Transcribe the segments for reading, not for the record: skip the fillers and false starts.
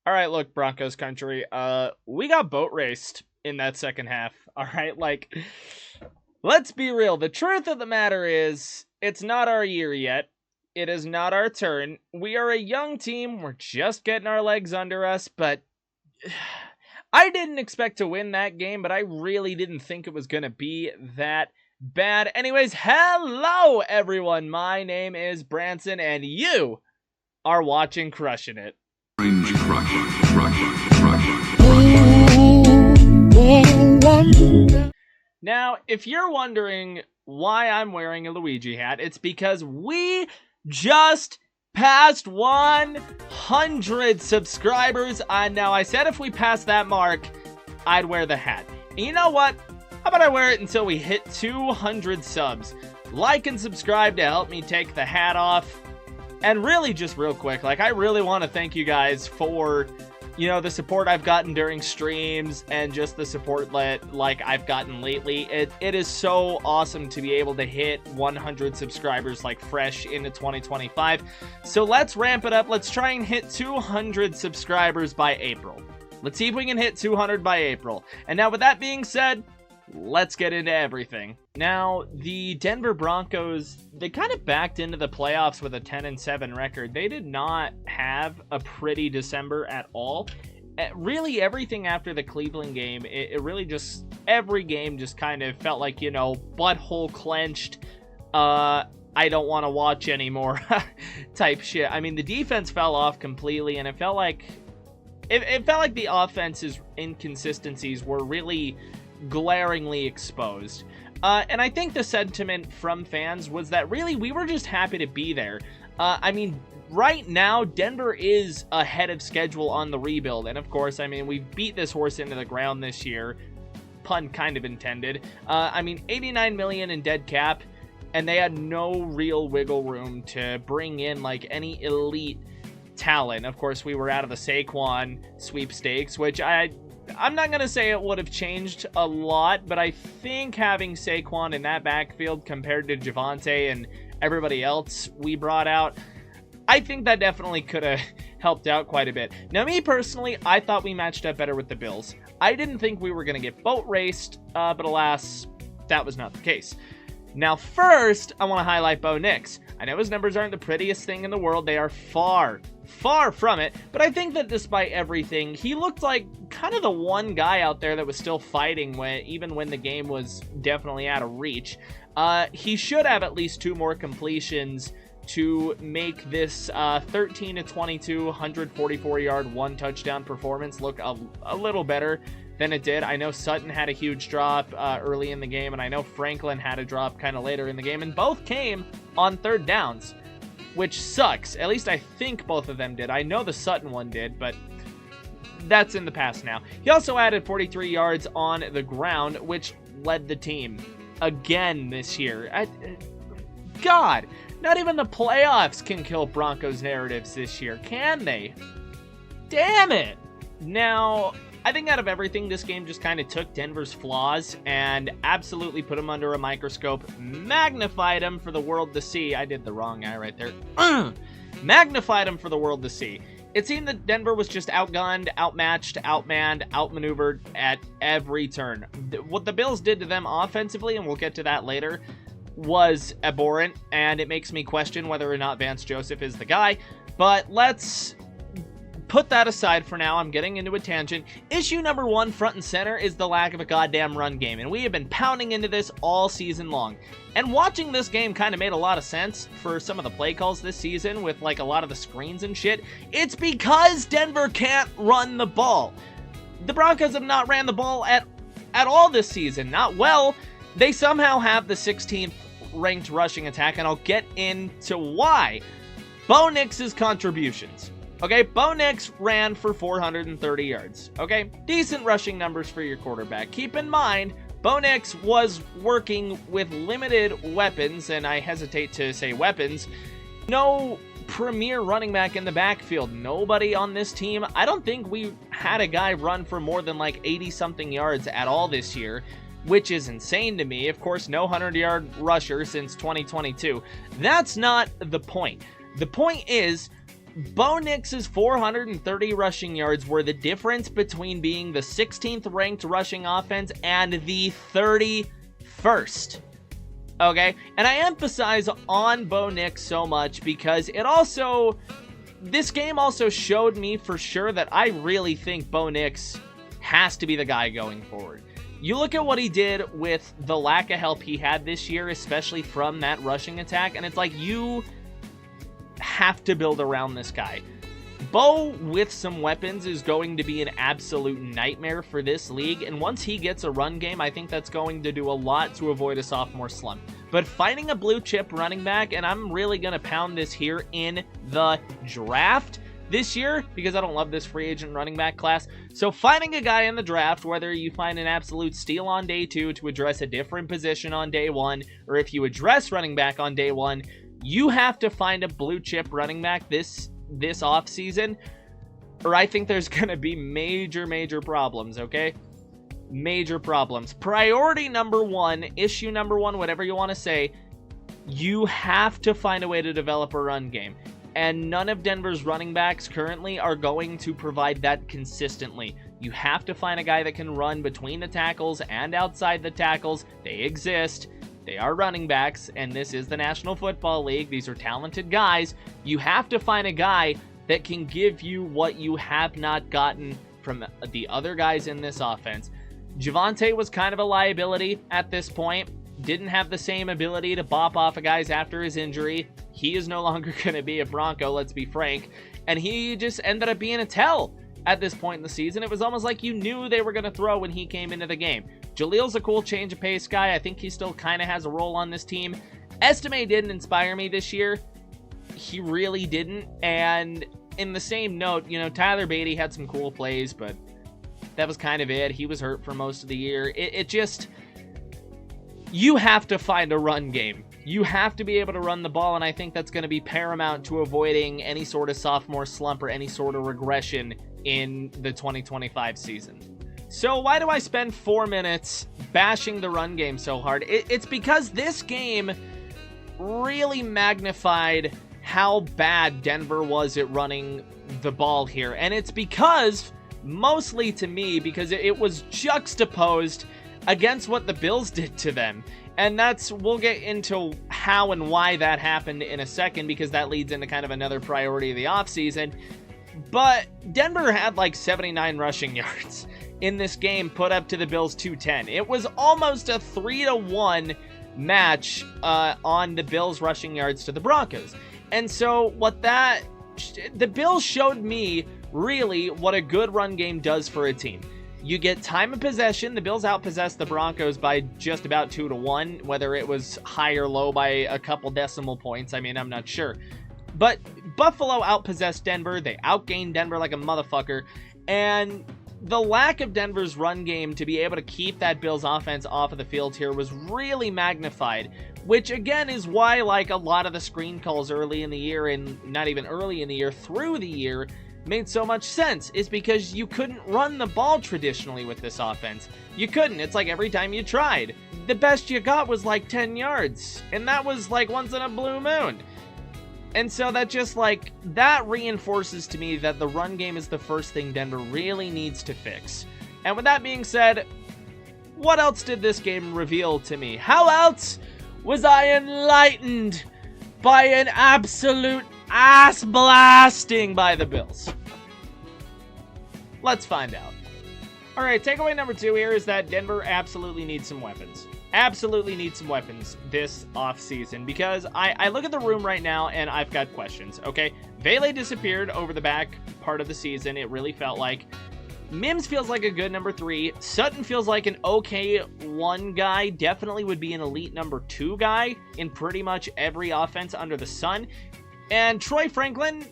All right, look, Broncos country. We got boat raced in that second half. All right, like, let's be real. The truth of the matter is, it's not our year yet. It is not our turn. We are a young team. We're just getting our legs under us, but I didn't expect to win that game, but I really didn't think it was going to be that bad. Anyways, hello, everyone. My name is Branson, and you are watching Crushin' It. Range crush, crush, crush. Now, if you're wondering why I'm wearing a Luigi hat, it's because we just passed 100 subscribers. Now, I said if we passed that mark, I'd wear the hat. And you know what? How about I wear it until we hit 200 subs? Like and subscribe to help me take the hat off. And really, just real quick, like, I really want to thank you guys for, you know, the support I've gotten during streams and just the support that, like, I've gotten lately. It is so awesome to be able to hit 100 subscribers, like, fresh into 2025. So let's ramp it up. Let's try and hit 200 subscribers by April. Let's see if we can hit 200 by April. And now, with that being said, let's get into everything. Now, the Denver Broncos, they kind of backed into the playoffs with a 10-7 record. They did not have a pretty December at all. Really, everything after the Cleveland game, it really just, every game just kind of felt like, you know, butthole clenched, I don't want to watch anymore type shit. I mean, the defense fell off completely, and it felt like the offense's inconsistencies were really glaringly exposed. And I think the sentiment from fans was that really we were just happy to be there. I mean, right now, Denver is ahead of schedule on the rebuild. And of course, I mean, we beat this horse into the ground this year. Pun kind of intended. I mean, $89 million in dead cap, and they had no real wiggle room to bring in like any elite talent. Of course, we were out of the Saquon sweepstakes, which I'm not going to say it would have changed a lot, but I think having Saquon in that backfield compared to Javonte and everybody else we brought out, I think that definitely could have helped out quite a bit. Now, me personally, I thought we matched up better with the Bills. I didn't think we were going to get boat raced, but alas, that was not the case. Now, first, I want to highlight Bo Nix. I know his numbers aren't the prettiest thing in the world. They are far from it, but I think that despite everything, he looked like kind of the one guy out there that was still fighting even when the game was definitely out of reach. He should have at least 2 more completions to make this 13-22, 144-yard, 1-touchdown performance look a little better than it did. I know Sutton had a huge drop early in the game, and I know Franklin had a drop kind of later in the game, and both came on 3rd downs, which sucks. At least I think both of them did. I know the Sutton one did, but that's in the past now. He also added 43 yards on the ground, which led the team again this year. God, not even the playoffs can kill Broncos narratives this year, can they? Damn it! Now, I think out of everything, this game just kind of took Denver's flaws and absolutely put them under a microscope, magnified them for the world to see. I did the wrong guy right there. Magnified them for the world to see. It seemed that Denver was just outgunned, outmatched, outmanned, outmaneuvered at every turn. What the Bills did to them offensively, and we'll get to that later, was abhorrent, and it makes me question whether or not Vance Joseph is the guy. But let's put that aside for now. I'm getting into a tangent. Issue number 1, front and center, is the lack of a goddamn run game, and we have been pounding into this all season long. And watching this game kind of made a lot of sense for some of the play calls this season with like a lot of the screens and shit. It's because Denver can't run the ball. The Broncos have not ran the ball at all this season. Not well. They somehow have the 16th ranked rushing attack, and I'll get into why. Bo Nix's contributions. Okay, Bo Nix ran for 430 yards. Okay, decent rushing numbers for your quarterback. Keep in mind, Bo Nix was working with limited weapons, and I hesitate to say weapons. No premier running back in the backfield. Nobody on this team. I don't think we had a guy run for more than like 80-something yards at all this year, which is insane to me. Of course, no 100-yard rusher since 2022. That's not the point. The point is, Bo Nix's 430 rushing yards were the difference between being the 16th ranked rushing offense and the 31st. Okay? And I emphasize on Bo Nix so much because this game also showed me for sure that I really think Bo Nix has to be the guy going forward. You look at what he did with the lack of help he had this year, especially from that rushing attack, and it's like you have to build around this guy. Bo, with some weapons, is going to be an absolute nightmare for this league, and once he gets a run game, I think that's going to do a lot to avoid a sophomore slump. But finding a blue chip running back, and I'm really going to pound this here in the draft this year, because I don't love this free agent running back class. So finding a guy in the draft, whether you find an absolute steal on day 2 to address a different position on day 1, or if you address running back on day 1, you have to find a blue chip running back this offseason, or I think there's going to be major problems, okay? Major problems. Priority number 1, issue number 1, whatever you want to say, you have to find a way to develop a run game. And none of Denver's running backs currently are going to provide that consistently. You have to find a guy that can run between the tackles and outside the tackles. They exist. They are running backs, and this is the National Football League. These are talented guys. You have to find a guy that can give you what you have not gotten from the other guys in this offense. Javonte was kind of a liability at this point. Didn't have the same ability to bop off of guys after his injury. He is no longer going to be a Bronco, let's be frank. And he just ended up being a tell at this point in the season. It was almost like you knew they were going to throw when he came into the game. Jalil's a cool change of pace guy. I think he still kind of has a role on this team. Estime didn't inspire me this year. He really didn't. And in the same note, Tyler Beatty had some cool plays, but that was kind of it. He was hurt for most of the year. You have to find a run game. You have to be able to run the ball, and I think that's going to be paramount to avoiding any sort of sophomore slump or any sort of regression in the 2025 season. So why do I spend 4 minutes bashing the run game so hard? It's because this game really magnified how bad Denver was at running the ball here. And it's because, mostly to me, because it was juxtaposed against what the Bills did to them. And we'll get into how and why that happened in a second, because that leads into kind of another priority of the offseason. But Denver had like 79 rushing yards in this game, put up to the Bills 210. It was almost a 3-1 match on the Bills rushing yards to the Broncos. And so the Bills showed me really what a good run game does for a team. You get time of possession. The Bills outpossessed the Broncos by just about 2-1, whether it was high or low by a couple decimal points. I mean, I'm not sure. But Buffalo outpossessed Denver. They outgained Denver like a motherfucker. And the lack of Denver's run game to be able to keep that Bills offense off of the field here was really magnified, which again is why like a lot of the screen calls early in the year, and not even early in the year, through the year, made so much sense, is because you couldn't run the ball traditionally with this offense. You couldn't. It's like every time you tried, the best you got was like 10 yards, and that was like once in a blue moon. And so that reinforces to me that the run game is the first thing Denver really needs to fix. And with that being said, what else did this game reveal to me? How else was I enlightened by an absolute ass blasting by the Bills? Let's find out. All right, takeaway number 2 here is that Denver absolutely needs some weapons. Absolutely need some weapons this offseason, because I look at the room right now and I've got questions, okay? Vele disappeared over the back part of the season, it really felt like. Mims feels like a good number 3. Sutton feels like an okay 1 guy. Definitely would be an elite number 2 guy in pretty much every offense under the sun. And Troy Franklin,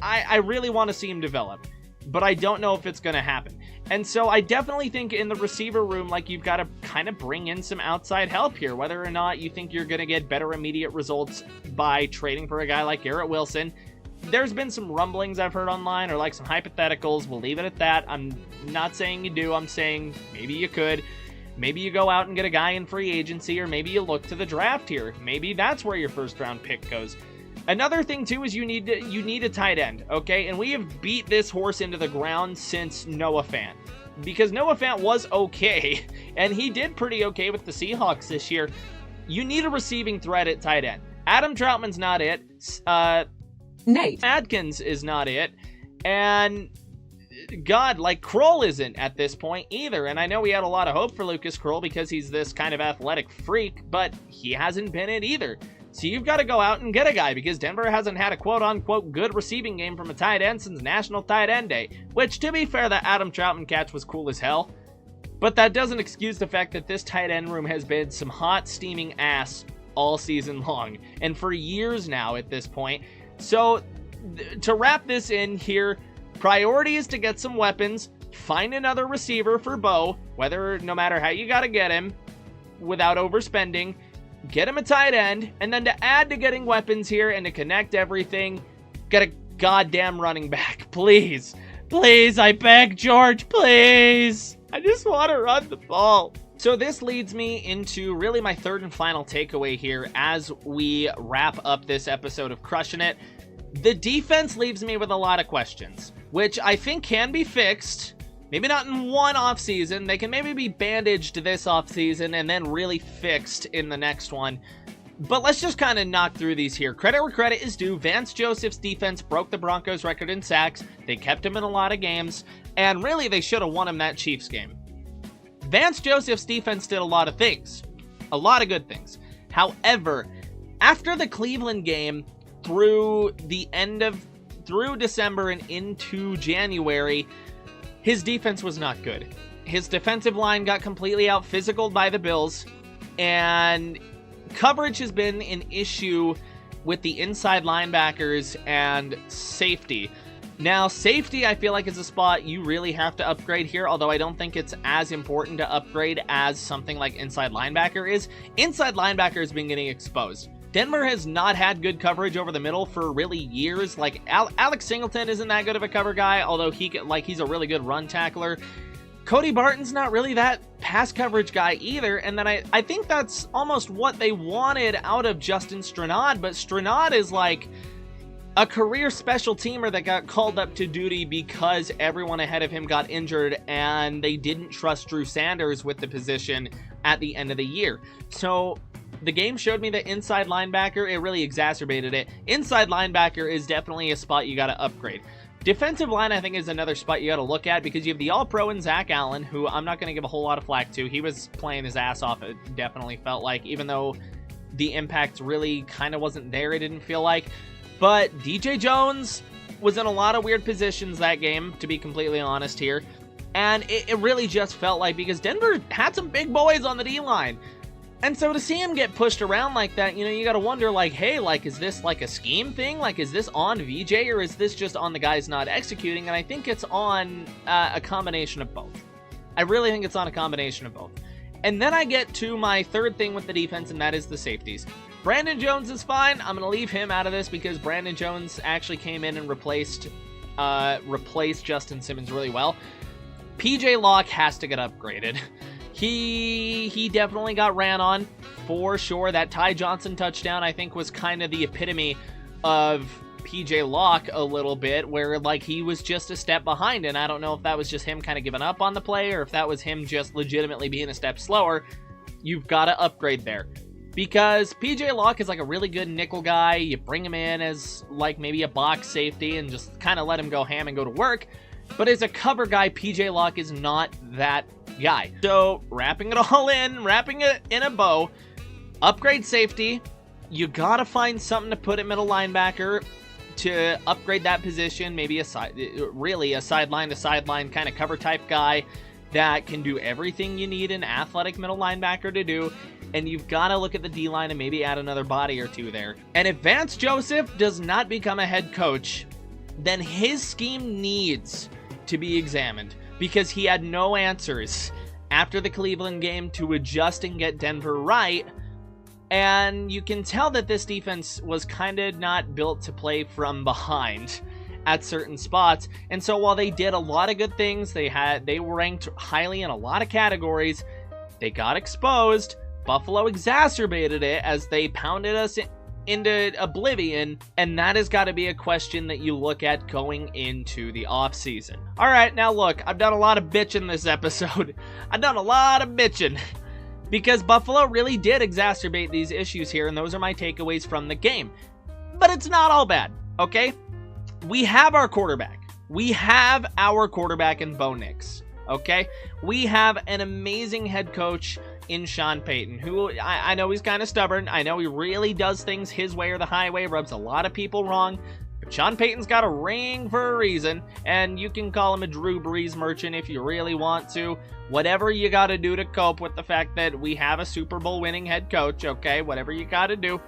I really want to see him develop, but I don't know if it's going to happen. And so I definitely think in the receiver room, like, you've got to kind of bring in some outside help here, whether or not you think you're going to get better immediate results by trading for a guy like Garrett Wilson. There's been some rumblings I've heard online, or like some hypotheticals. We'll leave it at that. I'm not saying you do. I'm saying maybe you could. Maybe you go out and get a guy in free agency, or maybe you look to the draft here. Maybe that's where your first round pick goes. Another thing too is you need a tight end, okay? And we have beat this horse into the ground since Noah Fant. Because Noah Fant was okay, and he did pretty okay with the Seahawks this year. You need a receiving threat at tight end. Adam Troutman's not it. Nate Adkins is not it. And God, like, Kroll isn't at this point either. And I know we had a lot of hope for Lucas Kroll because he's this kind of athletic freak, but he hasn't been it either. So you've got to go out and get a guy because Denver hasn't had a quote-unquote good receiving game from a tight end since National Tight End Day, which, to be fair, that Adam Troutman catch was cool as hell. But that doesn't excuse the fact that this tight end room has been some hot, steaming ass all season long, and for years now at this point. So, to wrap this in here, priority is to get some weapons, find another receiver for Bo, no matter how you got to get him, without overspending, get him a tight end, and then to add to getting weapons here and to connect everything, get a goddamn running back. Please. Please, I beg, George, please. I just want to run the ball. So this leads me into really my third and final takeaway here as we wrap up this episode of Crushing It. The defense leaves me with a lot of questions, which I think can be fixed. Maybe not in one offseason. They can maybe be bandaged this offseason and then really fixed in the next one. But let's just kind of knock through these here. Credit where credit is due. Vance Joseph's defense broke the Broncos record in sacks. They kept him in a lot of games. And really, they should have won him that Chiefs game. Vance Joseph's defense did a lot of things. A lot of good things. However, after the Cleveland game, through December and into January, his defense was not good. His defensive line got completely out-physicaled by the Bills, and coverage has been an issue with the inside linebackers and safety. Now, safety, I feel like, is a spot you really have to upgrade here, although I don't think it's as important to upgrade as something like inside linebacker is. Inside linebacker has been getting exposed. Denver has not had good coverage over the middle for really years. Like, Alex Singleton isn't that good of a cover guy, although he's a really good run tackler. Cody Barton's not really that pass coverage guy either, and then I think that's almost what they wanted out of Justin Stranad, but Stranad is like a career special teamer that got called up to duty because everyone ahead of him got injured and they didn't trust Drew Sanders with the position at the end of the year. So the game showed me that inside linebacker, it really exacerbated it. Inside linebacker is definitely a spot you got to upgrade. Defensive line, I think, is another spot you got to look at because you have the All-Pro and Zach Allen, who I'm not going to give a whole lot of flack to. He was playing his ass off, it definitely felt like, even though the impact really kind of wasn't there, it didn't feel like. But DJ Jones was in a lot of weird positions that game, to be completely honest here. And it really just felt like, because Denver had some big boys on the D-line. And so to see him get pushed around like that, you got to wonder, like, hey, like, is this like a scheme thing? Like, is this on VJ or is this just on the guys not executing? And I think it's on a combination of both. I really think it's on a combination of both. And then I get to my third thing with the defense, and that is the safeties. Brandon Jones is fine. I'm going to leave him out of this because Brandon Jones actually came in and replaced Justin Simmons really well. PJ Locke has to get upgraded. He definitely got ran on, for sure. That Ty Johnson touchdown, I think, was kind of the epitome of PJ Locke a little bit, where, like, he was just a step behind, and I don't know if that was just him kind of giving up on the play, or if that was him just legitimately being a step slower. You've got to upgrade there. Because PJ Locke is, like, a really good nickel guy. You bring him in as, like, maybe a box safety and just kind of let him go ham and go to work. But as a cover guy, PJ Locke is not that guy. So, wrapping it all in, wrapping it in a bow, upgrade safety. You gotta find something to put at middle linebacker to upgrade that position. Maybe a sideline to sideline kind of cover type guy that can do everything you need an athletic middle linebacker to do. And you've got to look at the D-line and maybe add another body or two there. And if Vance Joseph does not become a head coach, then his scheme needs to be examined, because he had no answers after the Cleveland game to adjust and get Denver right. And you can tell that this defense was kind of not built to play from behind at certain spots. And so while they did a lot of good things, they were ranked highly in a lot of categories, they got exposed. Buffalo exacerbated it as they pounded us into oblivion, and that has got to be a question that you look at going into the offseason. All right, now look, I've done a lot of bitching this episode. I've done a lot of bitching because Buffalo really did exacerbate these issues here, and those are my takeaways from the game. But it's not all bad, okay? We have our quarterback. We have our quarterback in Bo Nix, okay? We have an amazing head coach in Sean Payton, who I know he's kind of stubborn. I know he really does things his way or the highway, rubs a lot of people wrong. But Sean Payton's got a ring for a reason, and you can call him a Drew Brees merchant if you really want to. Whatever you got to do to cope with the fact that we have a Super Bowl winning head coach, okay? Whatever you got to do.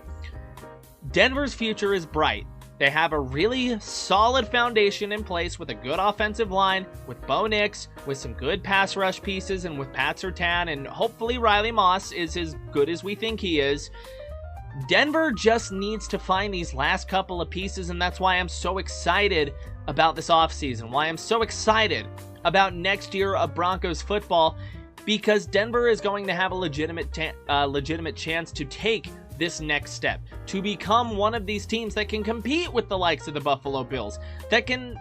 Denver's future is bright. They have a really solid foundation in place with a good offensive line, with Bo Nix, with some good pass rush pieces, and with Pat Surtain, and hopefully Riley Moss is as good as we think he is. Denver just needs to find these last couple of pieces, and that's why I'm so excited about this offseason, why I'm so excited about next year of Broncos football, because Denver is going to have a legitimate chance to take this next step, to become one of these teams that can compete with the likes of the Buffalo Bills, that can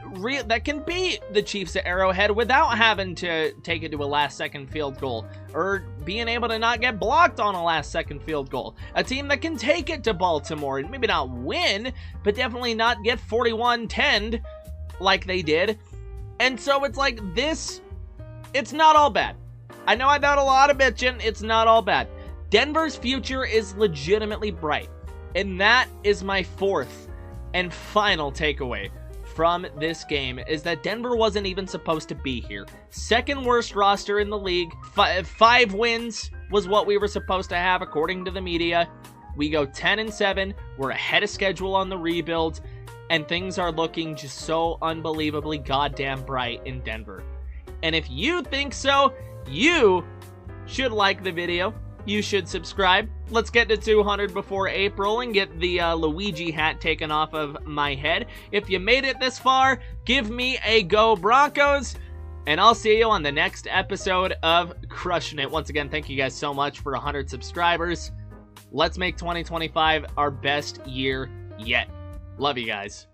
beat the Chiefs at Arrowhead without having to take it to a last-second field goal, or being able to not get blocked on a last-second field goal. A team that can take it to Baltimore and maybe not win, but definitely not get 41-10 like they did. And so it's like this, it's not all bad. I know I've done a lot of bitching, it's not all bad. Denver's future is legitimately bright, and that is my fourth and final takeaway from this game, is that Denver wasn't even supposed to be here. Second worst roster in the league. 5 wins was what we were supposed to have according to the media. We go 10-7. We're ahead of schedule on the rebuild, and things are looking just so unbelievably goddamn bright in Denver. And if you think so, you should like the video. You should subscribe. Let's get to 200 before April and get the Luigi hat taken off of my head. If you made it this far, give me a go Broncos, and I'll see you on the next episode of Crushing It. Once again, thank you guys so much for 100 subscribers. Let's make 2025 our best year yet. Love you guys.